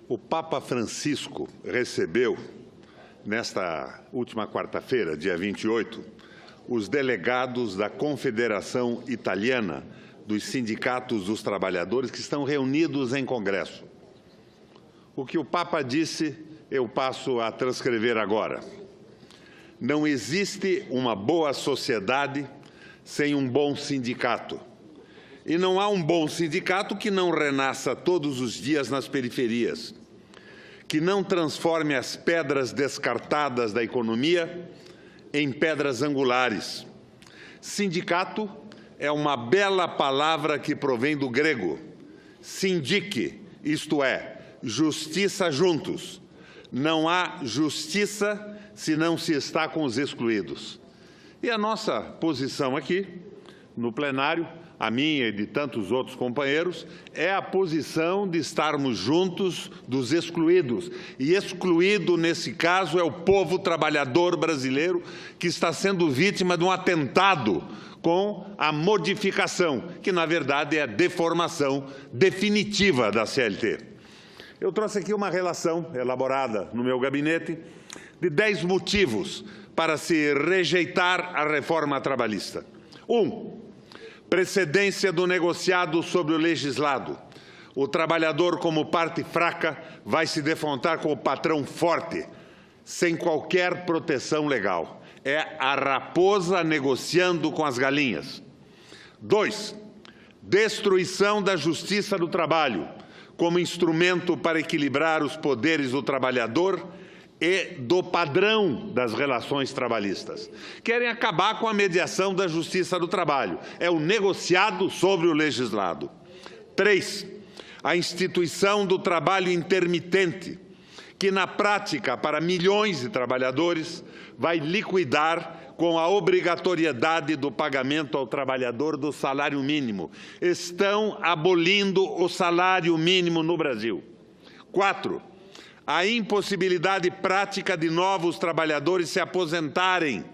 O Papa Francisco recebeu, nesta última quarta-feira, dia 28, os delegados da Confederação Italiana dos Sindicatos dos Trabalhadores que estão reunidos em congresso. O que o Papa disse, eu passo a transcrever agora. Não existe uma boa sociedade sem um bom sindicato. E não há um bom sindicato que não renasça todos os dias nas periferias, que não transforme as pedras descartadas da economia em pedras angulares. Sindicato é uma bela palavra que provém do grego. Sindique, isto é, justiça juntos. Não há justiça se não se está com os excluídos. E a nossa posição aqui, no plenário, a minha e de tantos outros companheiros, é a posição de estarmos juntos dos excluídos. E excluído, nesse caso, é o povo trabalhador brasileiro que está sendo vítima de um atentado com a modificação, que, na verdade, é a deformação definitiva da CLT. Eu trouxe aqui uma relação elaborada no meu gabinete de 10 motivos para se rejeitar a reforma trabalhista. 1. Precedência do negociado sobre o legislado. O trabalhador, como parte fraca, vai se defrontar com o patrão forte, sem qualquer proteção legal. É a raposa negociando com as galinhas. 2. Destruição da justiça do trabalho, como instrumento para equilibrar os poderes do trabalhador e do padrão das relações trabalhistas. Querem acabar com a mediação da justiça do trabalho. É o negociado sobre o legislado. 3. A instituição do trabalho intermitente, que na prática, para milhões de trabalhadores, vai liquidar com a obrigatoriedade do pagamento ao trabalhador do salário mínimo. Estão abolindo o salário mínimo no Brasil. 4. A impossibilidade prática de novos trabalhadores se aposentarem,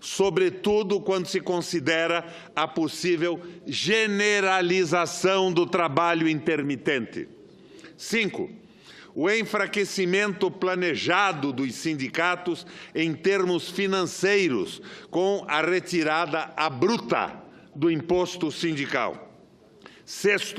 sobretudo quando se considera a possível generalização do trabalho intermitente. 5. O enfraquecimento planejado dos sindicatos em termos financeiros, com a retirada abrupta do imposto sindical. 6.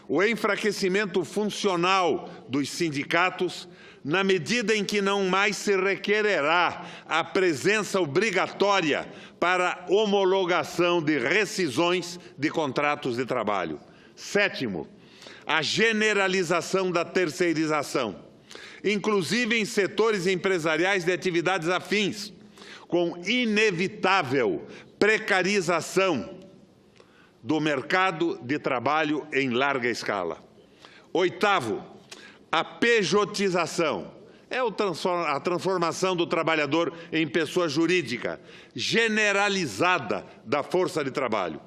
O enfraquecimento funcional dos sindicatos, na medida em que não mais se requererá a presença obrigatória para homologação de rescisões de contratos de trabalho. 7. A generalização da terceirização, inclusive em setores empresariais de atividades afins, com inevitável precarização do mercado de trabalho em larga escala. 8. A pejotização é a transformação do trabalhador em pessoa jurídica, generalizada da força de trabalho.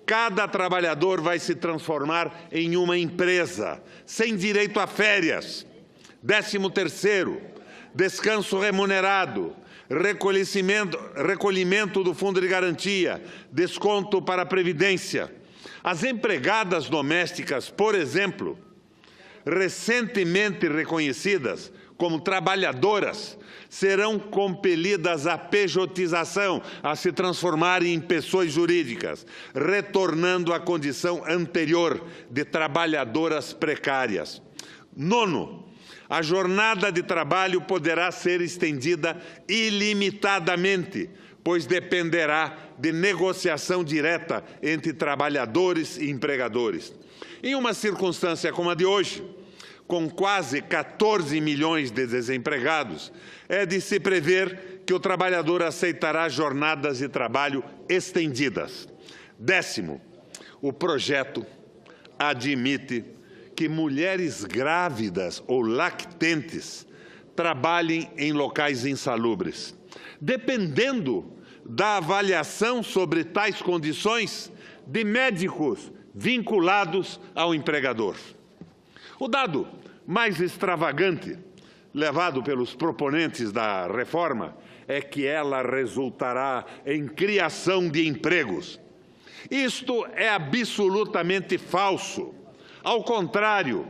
Cada trabalhador vai se transformar em uma empresa, sem direito a férias. 13º, descanso remunerado, recolhimento do fundo de garantia, desconto para a Previdência. As empregadas domésticas, por exemplo, recentemente reconhecidas como trabalhadoras, serão compelidas à pejotização, a se transformarem em pessoas jurídicas, retornando à condição anterior de trabalhadoras precárias. 9. A jornada de trabalho poderá ser estendida ilimitadamente, pois dependerá de negociação direta entre trabalhadores e empregadores. Em uma circunstância como a de hoje, com quase 14 milhões de desempregados, é de se prever que o trabalhador aceitará jornadas de trabalho estendidas. 10º, o projeto admite que mulheres grávidas ou lactentes trabalhem em locais insalubres. Dependendo da avaliação sobre tais condições de médicos vinculados ao empregador. O dado mais extravagante, levado pelos proponentes da reforma, é que ela resultará em criação de empregos. Isto é absolutamente falso. Ao contrário,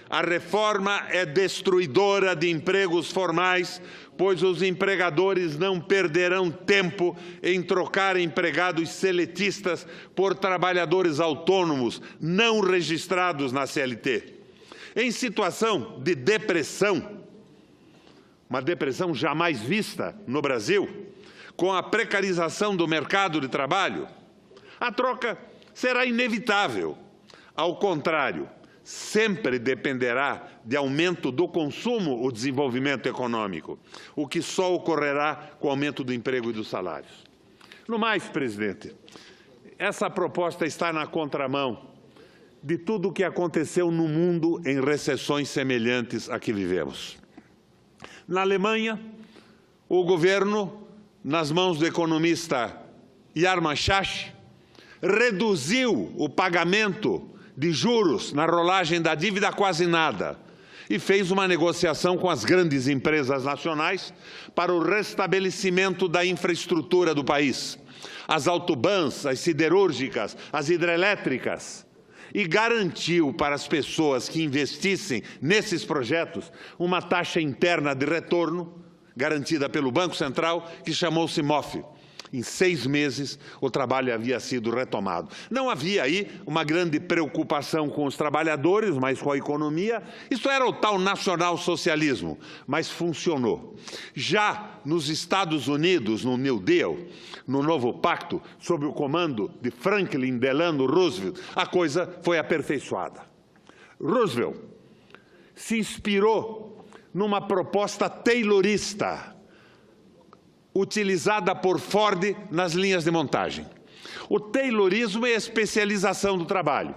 A reforma é destruidora de empregos formais, pois os empregadores não perderão tempo em trocar empregados seletistas por trabalhadores autônomos não registrados na CLT. Em situação de depressão, uma depressão jamais vista no Brasil, com a precarização do mercado de trabalho, a troca será inevitável. Ao contrário, sempre dependerá de aumento do consumo o desenvolvimento econômico, o que só ocorrerá com o aumento do emprego e dos salários. No mais, presidente, essa proposta está na contramão de tudo o que aconteceu no mundo em recessões semelhantes à que vivemos. Na Alemanha, o governo, nas mãos do economista Yarmar Schacht, reduziu o pagamento de juros na rolagem da dívida a quase nada e fez uma negociação com as grandes empresas nacionais para o restabelecimento da infraestrutura do país, as autobans, as siderúrgicas, as hidrelétricas, e garantiu para as pessoas que investissem nesses projetos uma taxa interna de retorno garantida pelo Banco Central, que chamou-se MOF. Em 6 meses, o trabalho havia sido retomado. Não havia aí uma grande preocupação com os trabalhadores, mas com a economia. Isso era o tal nacional-socialismo, mas funcionou. Já nos Estados Unidos, no New Deal, no novo pacto, sob o comando de Franklin Delano Roosevelt, a coisa foi aperfeiçoada. Roosevelt se inspirou numa proposta taylorista, utilizada por Ford nas linhas de montagem. O taylorismo é a especialização do trabalho.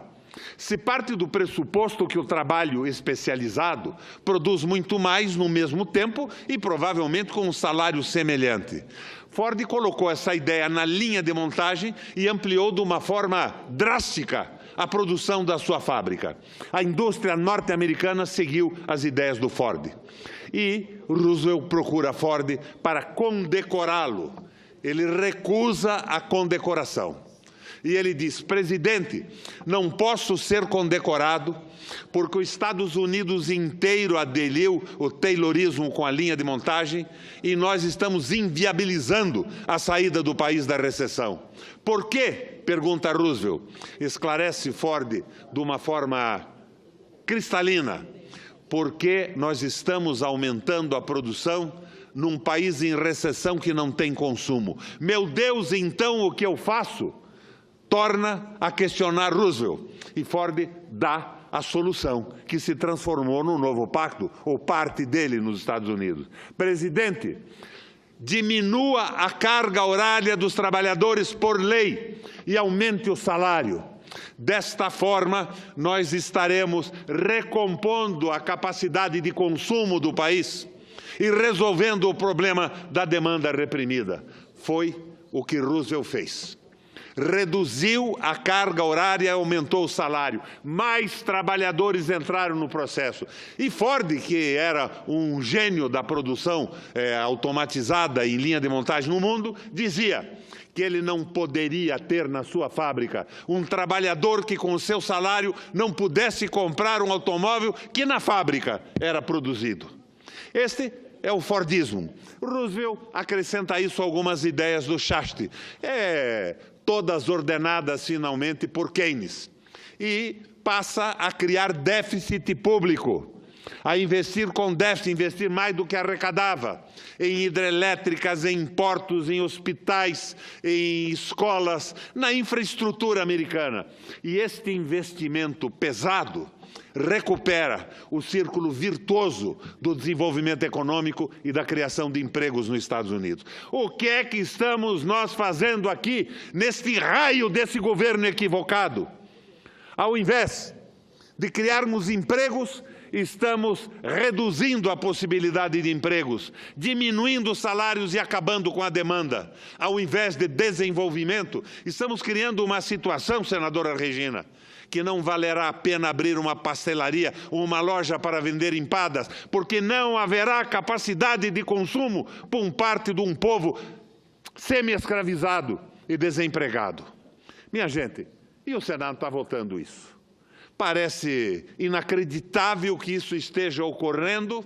Se parte do pressuposto que o trabalho especializado produz muito mais no mesmo tempo e provavelmente com um salário semelhante. Ford colocou essa ideia na linha de montagem e ampliou de uma forma drástica a produção da sua fábrica. A indústria norte-americana seguiu as ideias do Ford. E Roosevelt procura Ford para condecorá-lo. Ele recusa a condecoração. E ele diz: presidente, não posso ser condecorado porque os Estados Unidos inteiro aderiu o taylorismo com a linha de montagem e nós estamos inviabilizando a saída do país da recessão. Por quê? Pergunta Roosevelt. Esclarece Ford de uma forma cristalina. Porque nós estamos aumentando a produção num país em recessão que não tem consumo. Meu Deus, então o que eu faço? Torna a questionar Roosevelt. E Ford dá a solução, que se transformou no novo pacto, ou parte dele nos Estados Unidos. Presidente, diminua a carga horária dos trabalhadores por lei e aumente o salário. Desta forma, nós estaremos recompondo a capacidade de consumo do país e resolvendo o problema da demanda reprimida. Foi o que Roosevelt fez. Reduziu a carga horária e aumentou o salário. Mais trabalhadores entraram no processo. E Ford, que era um gênio da produção automatizada em linha de montagem no mundo, dizia que ele não poderia ter na sua fábrica um trabalhador que com o seu salário não pudesse comprar um automóvel que na fábrica era produzido. Este é o Fordismo. Roosevelt acrescenta a isso algumas ideias do Schacht, todas ordenadas finalmente por Keynes, e passa a criar déficit público, a investir com déficit, investir mais do que arrecadava, em hidrelétricas, em portos, em hospitais, em escolas, na infraestrutura americana. E este investimento pesado recupera o círculo virtuoso do desenvolvimento econômico e da criação de empregos nos Estados Unidos. O que é que estamos nós fazendo aqui, neste raio desse governo equivocado? Ao invés de criarmos empregos, estamos reduzindo a possibilidade de empregos, diminuindo os salários e acabando com a demanda. Ao invés de desenvolvimento, estamos criando uma situação, senadora Regina, que não valerá a pena abrir uma pastelaria ou uma loja para vender empadas, porque não haverá capacidade de consumo por parte de um povo semi-escravizado e desempregado. Minha gente, e o Senado está votando isso. Parece inacreditável que isso esteja ocorrendo,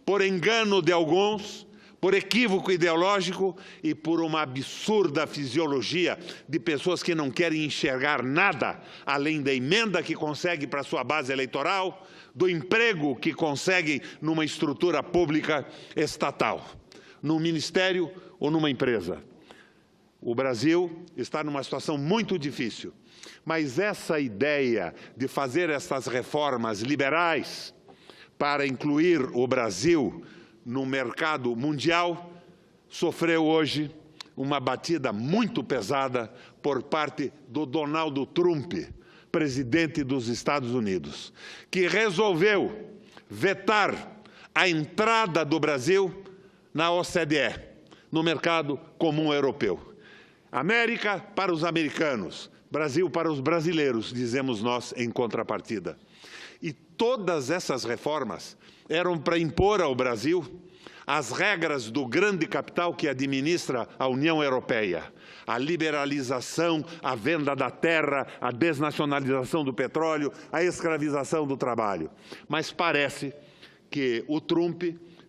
por engano de alguns, por equívoco ideológico e por uma absurda fisiologia de pessoas que não querem enxergar nada além da emenda que consegue para sua base eleitoral, do emprego que consegue numa estrutura pública estatal, num ministério ou numa empresa. O Brasil está numa situação muito difícil, mas essa ideia de fazer essas reformas liberais para incluir o Brasil no mercado mundial sofreu hoje uma batida muito pesada por parte do Donald Trump, presidente dos Estados Unidos, que resolveu vetar a entrada do Brasil na OCDE, no mercado comum europeu. América para os americanos, Brasil para os brasileiros, dizemos nós em contrapartida. E todas essas reformas eram para impor ao Brasil as regras do grande capital que administra a União Europeia. A liberalização, a venda da terra, a desnacionalização do petróleo, a escravização do trabalho. Mas parece que o Trump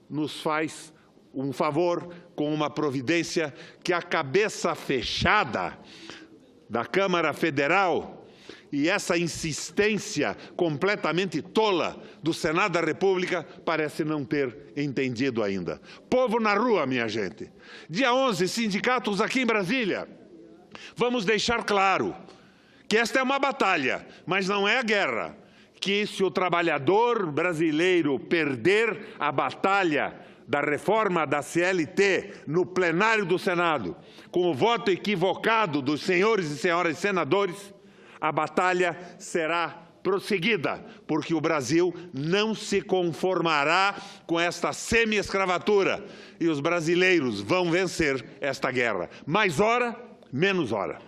nos faz um favor com uma providência que a cabeça fechada da Câmara Federal e essa insistência completamente tola do Senado da República parece não ter entendido ainda. Povo na rua, minha gente. Dia 11, sindicatos aqui em Brasília. Vamos deixar claro que esta é uma batalha, mas não é a guerra. Que se o trabalhador brasileiro perder a batalha da reforma da CLT no plenário do Senado, com o voto equivocado dos senhores e senhoras senadores, a batalha será prosseguida, porque o Brasil não se conformará com esta semi-escravatura e os brasileiros vão vencer esta guerra. Mais hora, menos hora.